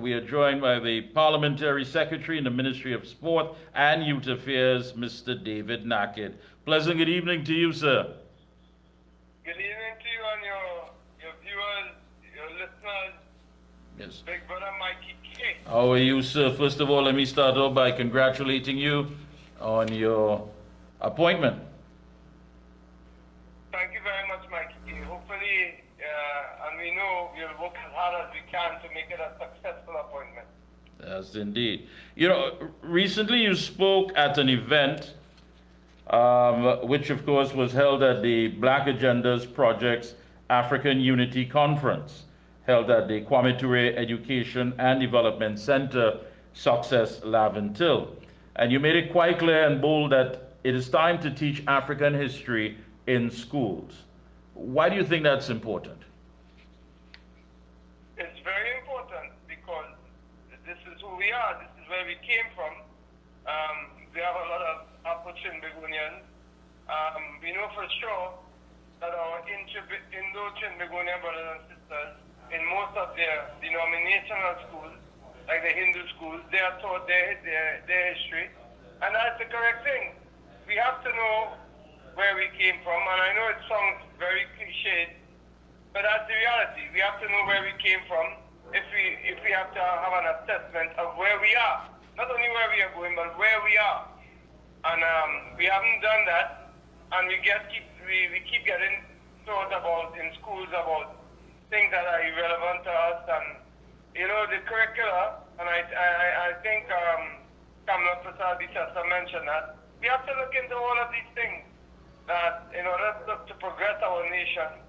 We are joined by the Parliamentary Secretary in the Ministry of Sport and Youth Affairs, Mr. David Nakhid. Pleasant good evening to you, sir. Good evening to you and your viewers, your listeners. Yes. Big brother Mikee. How are you, sir? First of all, let me start off by congratulating you on your appointment. Thank you very much, Mikey. Hopefully, and we know we'll work as hard as we can to make it a successful appointment. Yes, indeed. You know, recently you spoke at an event, which of course was held at the Black Agendas Project's African Unity Conference, held at the Kwame Ture Education and Development Center, Success Laventille. And you made it quite clear and bold that it is time to teach African history in schools. Why do you think that's important? It's very important because this is who we are. This is where we came from. We have a lot of Afro-Trinbagonians. We know for sure that our Indo-Trinbagonian brothers and sisters, in most of their denominational schools, like the Hindu schools, they are taught their history. And that's the correct thing. We have to know where we came from. And I know it sounds very cliched, but that's the reality. We have to know where we came from if we have to have an assessment of where we are. Not only where we are going, but where we are. And we haven't done that. And we keep getting taught about in schools about things that are irrelevant to us. And, you know, the curricula, and I think Kamala Prasad Bisasa mentioned that, we have to look into all of these things that in order to progress our nation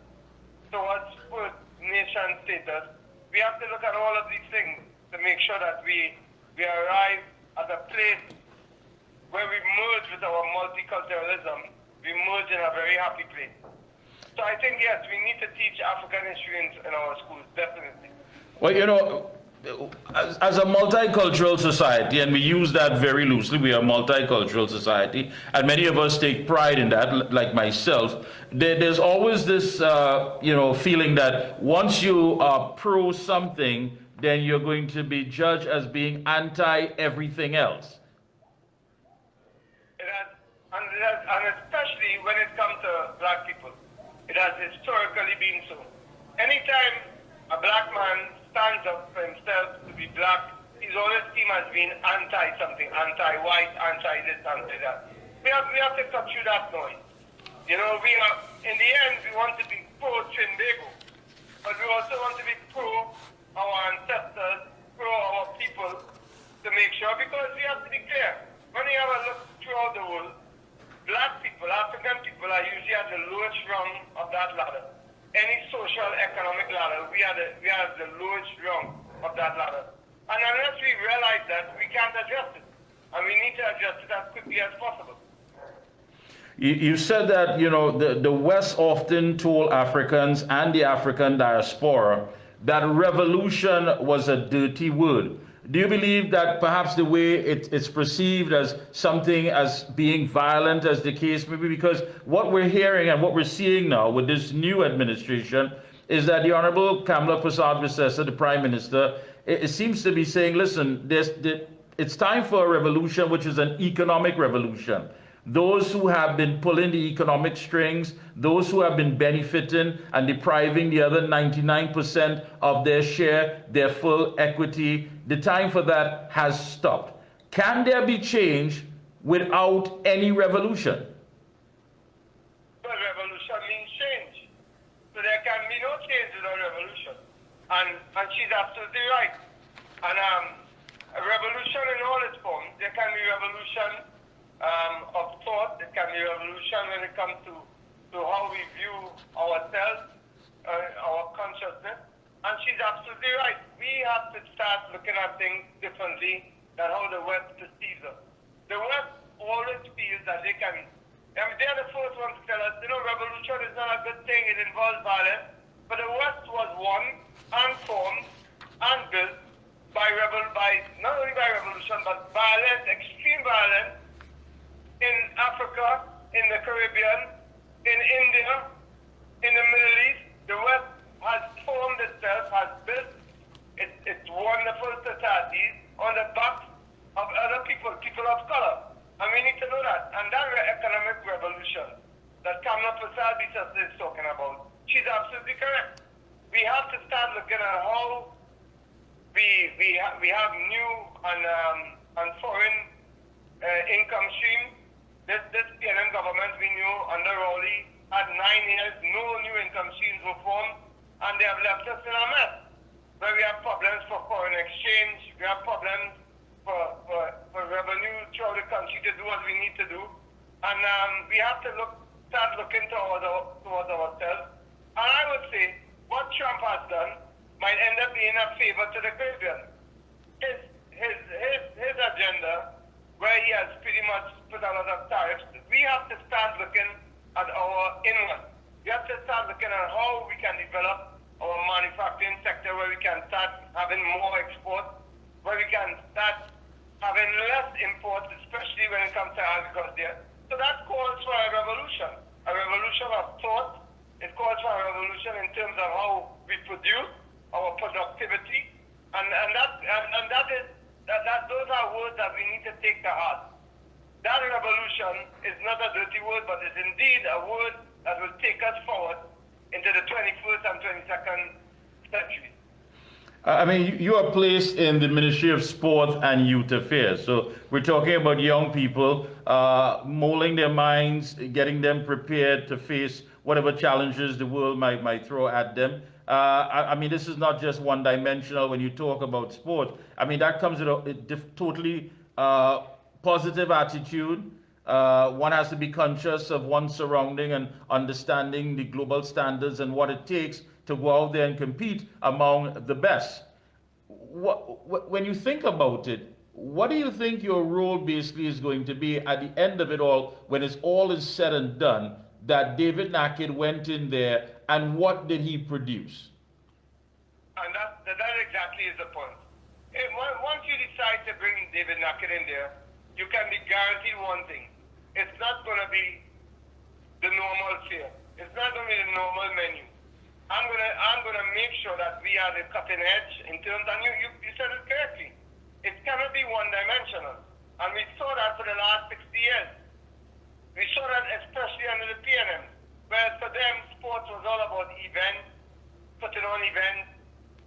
towards first nation status, we have to look at all of these things to make sure that we arrive at a place where we merge with our multiculturalism. We merge in a very happy place. So I think, yes, we need to teach African history in our schools, definitely. Well, you know, as a multicultural society, and we use that very loosely, we are a multicultural society, and many of us take pride in that, like myself. There's always this, feeling that once you are pro something, then you're going to be judged as being anti everything else. And especially when it comes to black people, it has historically been so. Anytime a black man stands up for himself to be black, he's always seen as being anti-something, anti-white, anti-this, anti-that. We have to cut through that noise. You know, in the end, we want to be pro-Trinbago, but we also want to be pro our ancestors, pro our people, to make sure, because we have to be clear. When you have a look throughout the world, black people, African people are usually at the lowest rung of that ladder. Any social economic ladder, we are the lowest rung of that ladder. And unless we realize that, we can't adjust it. And we need to adjust it as quickly as possible. You said that, you know, the West often told Africans and the African diaspora that revolution was a dirty word. Do you believe that perhaps the way it's perceived as something as being violent as the case may be? Because what we're hearing and what we're seeing now with this new administration is that the Honorable Kamala Prasad Bisasa, the Prime Minister, it seems to be saying, listen, it's time for a revolution, which is an economic revolution. Those who have been pulling the economic strings, those who have been benefiting and depriving the other 99% of their share, their full equity, the time for that has stopped. Can there be change without any revolution? Well, revolution means change. So there can be no change without revolution. And she's absolutely right. And a revolution in all its forms, there can be revolution of thought, it can be revolution when it comes to how we view ourselves, our consciousness. And she's absolutely right. We have to start looking at things differently than how the West perceives us. The West always feels that they can, they're the first ones to tell us, you know, revolution is not a good thing, it involves violence. But the West was won and formed and built by not only by revolution, but violence, extreme violence, in Africa, in the Caribbean, in India, in the Middle East. The West has formed itself, has built. It's wonderful to Justice is talking about, she's absolutely correct. We have to start looking at how we have new and foreign income stream. This PNM government, we knew under Rowley, had 9 years, no new income streams were formed, and they have left us in a mess, where we have problems for foreign exchange, we have problems for revenue throughout the country to do what we need to do, and we have to start looking towards ourselves. And I would say, what Trump has done might end up being a favor to the Caribbean. His agenda, where he has pretty much put a lot of tariffs, we have to start looking at our inland. We have to start looking at how we can develop our manufacturing sector, where we can start having more export, where we can start having less imports, especially when it comes to agriculture. So that calls for a revolution of thought. It calls for a revolution in terms of how we produce, our productivity, and those are words that we need to take to heart. That revolution is not a dirty word, but is indeed a word that will take us forward into the 21st and 22nd century. I mean, you are placed in the Ministry of Sport and Youth Affairs. So we're talking about young people, molding their minds, getting them prepared to face whatever challenges the world might throw at them. I mean, this is not just one-dimensional when you talk about sport. I mean, that comes with a totally positive attitude. One has to be conscious of one's surrounding and understanding the global standards and what it takes to go out there and compete among the best. When you think about it, what do you think your role basically is going to be at the end of it all, when it's all is said and done, that David Nakhid went in there, and what did he produce? And that exactly is the point. Once you decide to bring David Nakhid in there, you can be guaranteed one thing. It's not going to be the normal fare. It's not going to be the normal menu. I'm gonna make sure that we are the cutting edge in terms, and you said it correctly. It cannot be one-dimensional, and we saw that for the last 60 years. We saw that especially under the PNM, where for them sports was all about events, putting on events.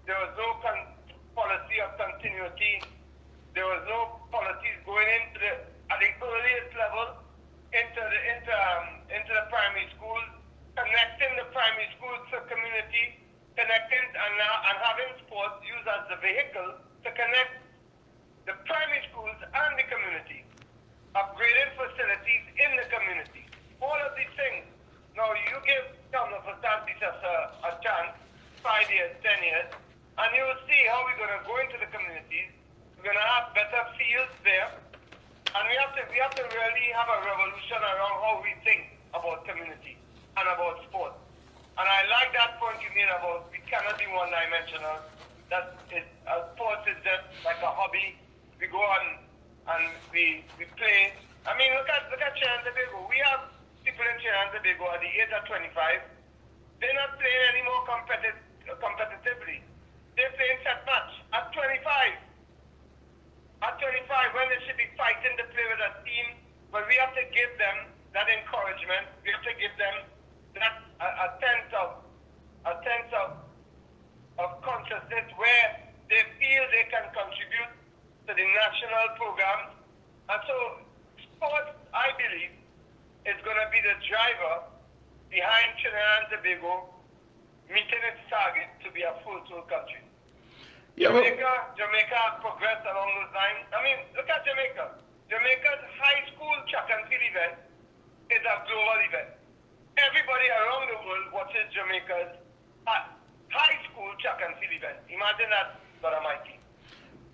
There was no policy of continuity. There was no policies going into at the earliest level into the primary schools, connecting the primary schools to community, connecting and having sports used as the vehicle to connect the primary schools and the community, upgrading facilities in the community. All of these things. Now you give some of us a chance, 5 years, 10 years, and you will see how we're going to go into the communities. We're going to have better fields there, and we have to really have a revolution around how we think about community and about sport. And I like that point you made about we cannot be one-dimensional. That is, sports is just like a hobby. We go on and we play. I mean, look at Trinidad and Tobago. We have people in Trinidad and Tobago at the age of 25. They're not playing any more competitively. They're playing set match at 25. At 25, when they should be fighting to play with a team, but we have to give them that encouragement. We have to give them that a sense of consciousness where they feel they can contribute to the national programs. And so sports, I believe, is going to be the driver behind Trinidad and Tobago meeting its target to be a full-tour country. Yeah, Jamaica progressed along those lines. I mean, look at Jamaica. Jamaica's high school track and field event is a global event. Everybody around the world watches Jamaica's high school track and field event. Imagine that, Brother Mikey.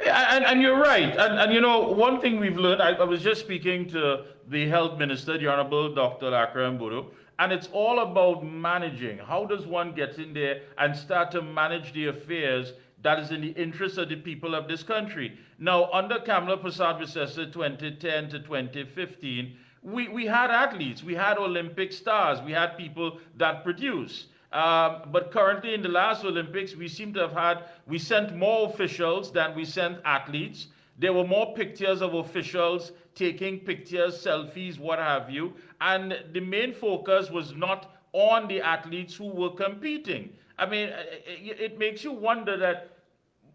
And you're right. And you know, one thing we've learned, I was just speaking to the health minister, the Honorable Dr. Akram Bodo, and it's all about managing. How does one get in there and start to manage the affairs that is in the interest of the people of this country? Now, under Kamala Persad-Bissessar 2010 to 2015, we had athletes, we had Olympic stars, we had people that produce. But currently in the last Olympics, we seem to have we sent more officials than we sent athletes. There were more pictures of officials taking pictures, selfies, what have you. And the main focus was not on the athletes who were competing. I mean, it makes you wonder that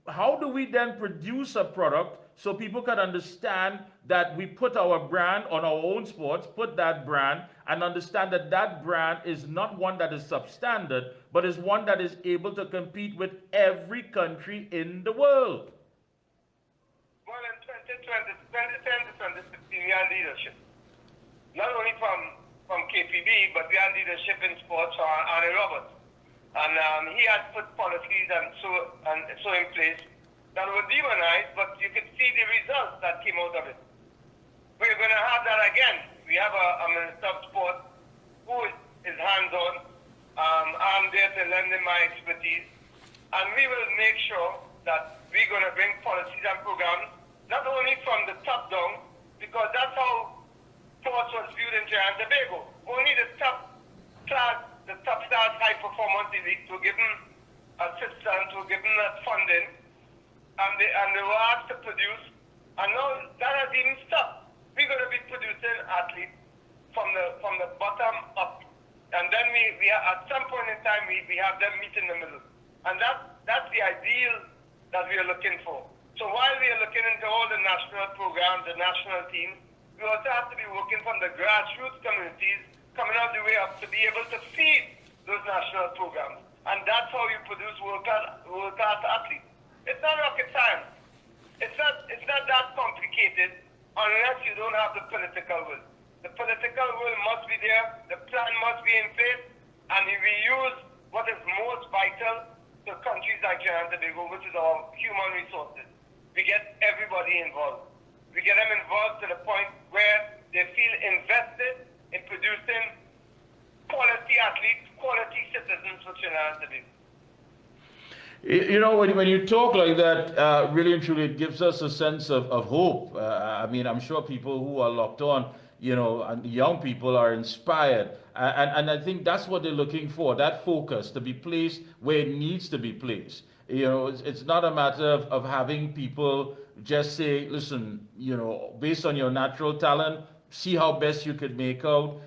how do we then produce a product so people can understand that we put our brand on our own sports, put that brand, and understand that that brand is not one that is substandard, but is one that is able to compete with every country in the world? Well, in 2010 to 2015, we had leadership. Not only from KPB, but we had leadership in sports for Arnie Roberts. And he had put policies and so in place that were demonized, but you could see the results that came out of it. We're going to have that again. We have a Minister of Sport who is hands-on. I'm there to lend him my expertise. And we will make sure that we're going to bring policies and programs, not only from the top down, because that's how sports was viewed in Trinidad and Tobago. Only the top class high performance elite were given assistance, were given funding, and they were asked to produce. And now that has even stopped. We're going to be producing athletes from the bottom up, and then we at some point in time we have them meet in the middle, and that's the ideal that we are looking for. So while we are looking into all the national programs, the national teams, we also have to be working from the grassroots communities, coming out the way up to be able to feed those national programs. And that's how you produce world-class athletes. It's not rocket science. It's not that complicated unless you don't have the political will. The political will must be there, the plan must be in place, and we use what is most vital to countries like Trinidad and Tobago, which is our human resources. We get everybody involved. We get them involved to the point where they feel invested in producing quality athletes, quality citizens for Trinidad and Tobago. You know, when you talk like that, really and truly, it gives us a sense of hope. I mean, I'm sure people who are locked on, you know, and young people are inspired. And I think that's what they're looking for, that focus to be placed where it needs to be placed. You know, it's not a matter of having people just say, listen, you know, based on your natural talent, see how best you could make out.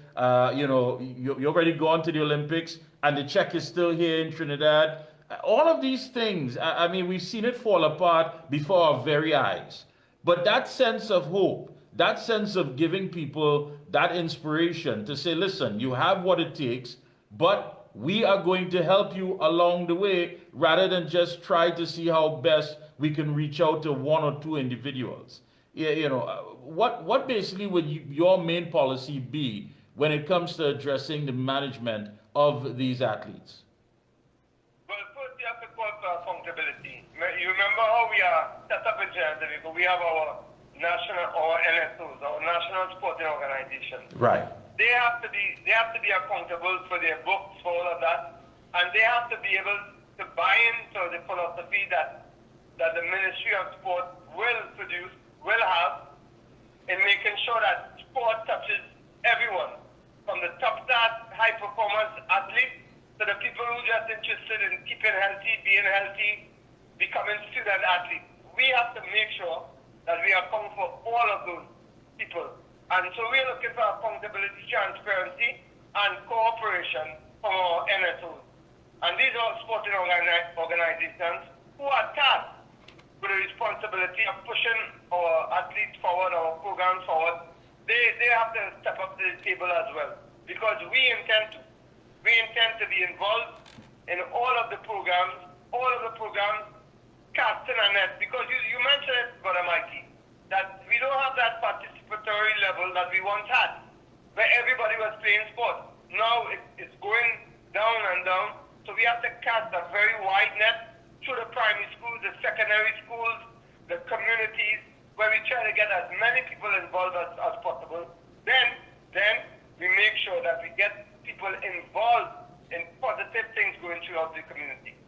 You know, you're already gone to the Olympics and the check is still here in Trinidad. All of these things, I mean, we've seen it fall apart before our very eyes. But that sense of hope, that sense of giving people that inspiration to say, listen, you have what it takes, but we are going to help you along the way, rather than just try to see how best we can reach out to one or two individuals. You know, what basically would your main policy be when it comes to addressing the management of these athletes? Well, first you have to call for accountability. You remember how we are set up in Trinidad and Tobago? We have our NSOs, our National Sporting Organization. Right. They have to be accountable for their books, for all of that, and they have to be able to buy into the philosophy that the Ministry of Sport will produce, will have, in making sure that sport touches everyone, from the top start, high performance athletes to the people who are just interested in keeping healthy, being healthy, becoming student athletes. We have to make sure that we account for all of those people. And so we're looking for accountability, transparency, and cooperation from our NSOs. And these are sporting organizations who are tasked with the responsibility of pushing our athletes forward, our programs forward. They have to step up to the table as well, because we intend to be involved in all of the programs, casting a net. Because you mentioned it, Brother Mikey, that we don't have that participatory level that we once had, where everybody was playing sports. Now it's going down and down, so we have to cast a very wide net through the primary schools, the secondary schools, the communities, where we try to get as many people involved as possible. Then we make sure that we get people involved in positive things going throughout the community.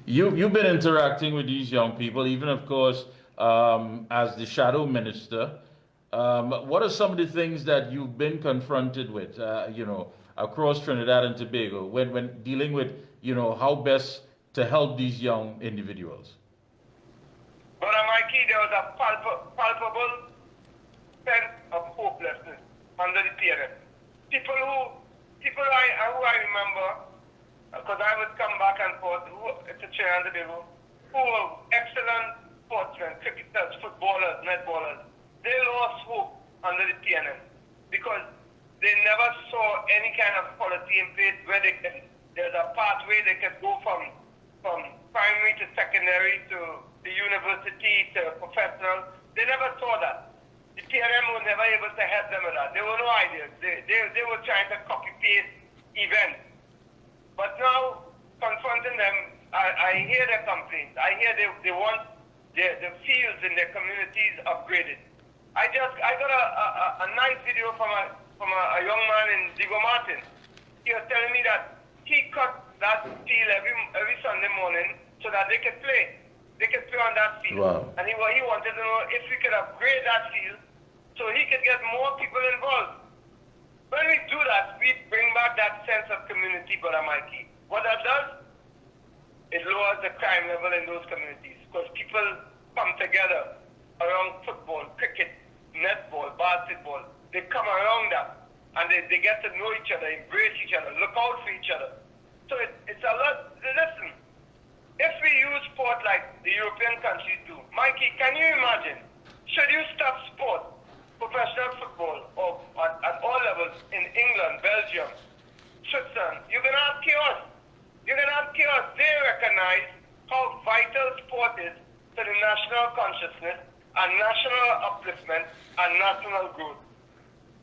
You've been interacting with these young people, even of course as the shadow minister. What are some of the things that you've been confronted with, you know, across Trinidad and Tobago when dealing with, you know, how best to help these young individuals? Brother Mikey, there was a palpable sense of hopelessness under the parents. People who people who I remember, because I would come back and forth, it's a Trinidad and Tobago, who were excellent sportsmen, cricketers, footballers, netballers. They lost hope under the TNM because they never saw any kind of policy in place where there's a pathway they could go from primary to secondary to the university to professional. They never saw that. The TNM was never able to help them with that. There were no ideas. They were trying to copy-paste events. But now, confronting them, I hear their complaints. I hear they want the fields in their communities upgraded. I got a nice video from a young man in Diego Martin. He was telling me that he cut that field every Sunday morning so that they could play. They could play on that field. Wow. And he wanted to know if we could upgrade that field so he could get more people involved. When we do that, we bring back that sense of community, Brother Mikey. What that does, it lowers the crime level in those communities because people come together around football, cricket, netball, basketball. They come around that and they get to know each other, embrace each other, look out for each other. So it's a lot. Listen, if we use sport like the European countries do, Mikey, can you imagine? Should you stop sport, professional football, or at all levels in England, Belgium, Switzerland, you're going to have chaos. You're going to have chaos. They recognize how vital sport is to the national consciousness and national upliftment and national growth.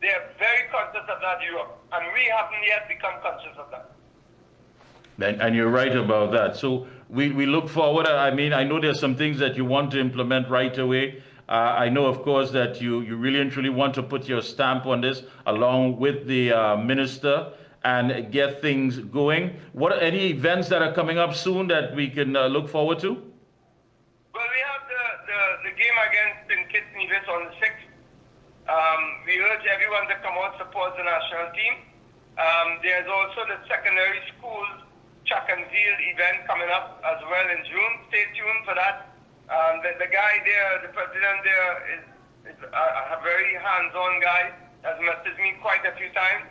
They are very conscious of that, Europe, and we haven't yet become conscious of that. And you're right about that. So we look forward. I mean, I know there's some things that you want to implement right away. I know, of course, that you really and truly want to put your stamp on this along with the minister and get things going. What are any events that are coming up soon that we can look forward to? Well, we have the game against St. Kitts Nevis on the 6th. We urge everyone to come out support the national team. There's also the secondary schools track and field event coming up as well in June. Stay tuned for that. The guy there, the president there, is a very hands-on guy. Has messaged me quite a few times.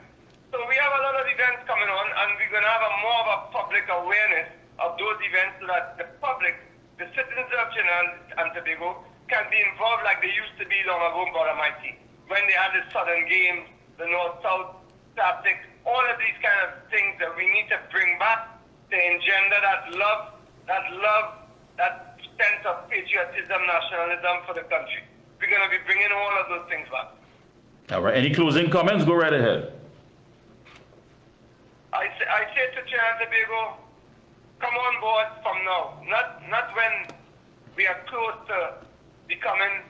So we have a lot of events coming on, and we're going to have more of a public awareness of those events so that the public, the citizens of Trinidad and Tobago, can be involved like they used to be long ago, Brother Mikey, when they had the Southern Games, the North-South tactics, all of these kind of things that we need to bring back to engender that sense of patriotism, nationalism for the country. We're going to be bringing all of those things back. All right. Any closing comments? Go right ahead. I say to Trinidad and Tobago, come on board from now. Not when we are close to becoming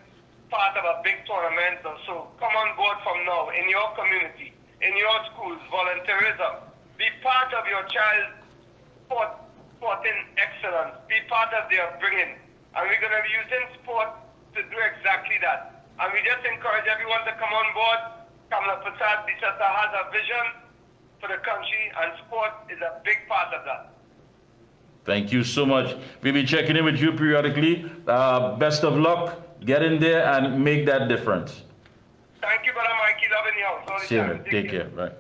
part of a big tournament or so. Come on board from now in your community, in your schools, volunteerism. Be part of your child's sporting excellence. Be part of their upbringing. And we're going to be using sport to do exactly that. And we just encourage everyone to come on board. Kamala Prasad Bisasa has a vision for the country, and sport is a big part of that. Thank you so much. We'll be checking in with you periodically. Best of luck. Get in there and make that difference. Thank you, Brother Mikey. Love in the house. See you. Take care. Right.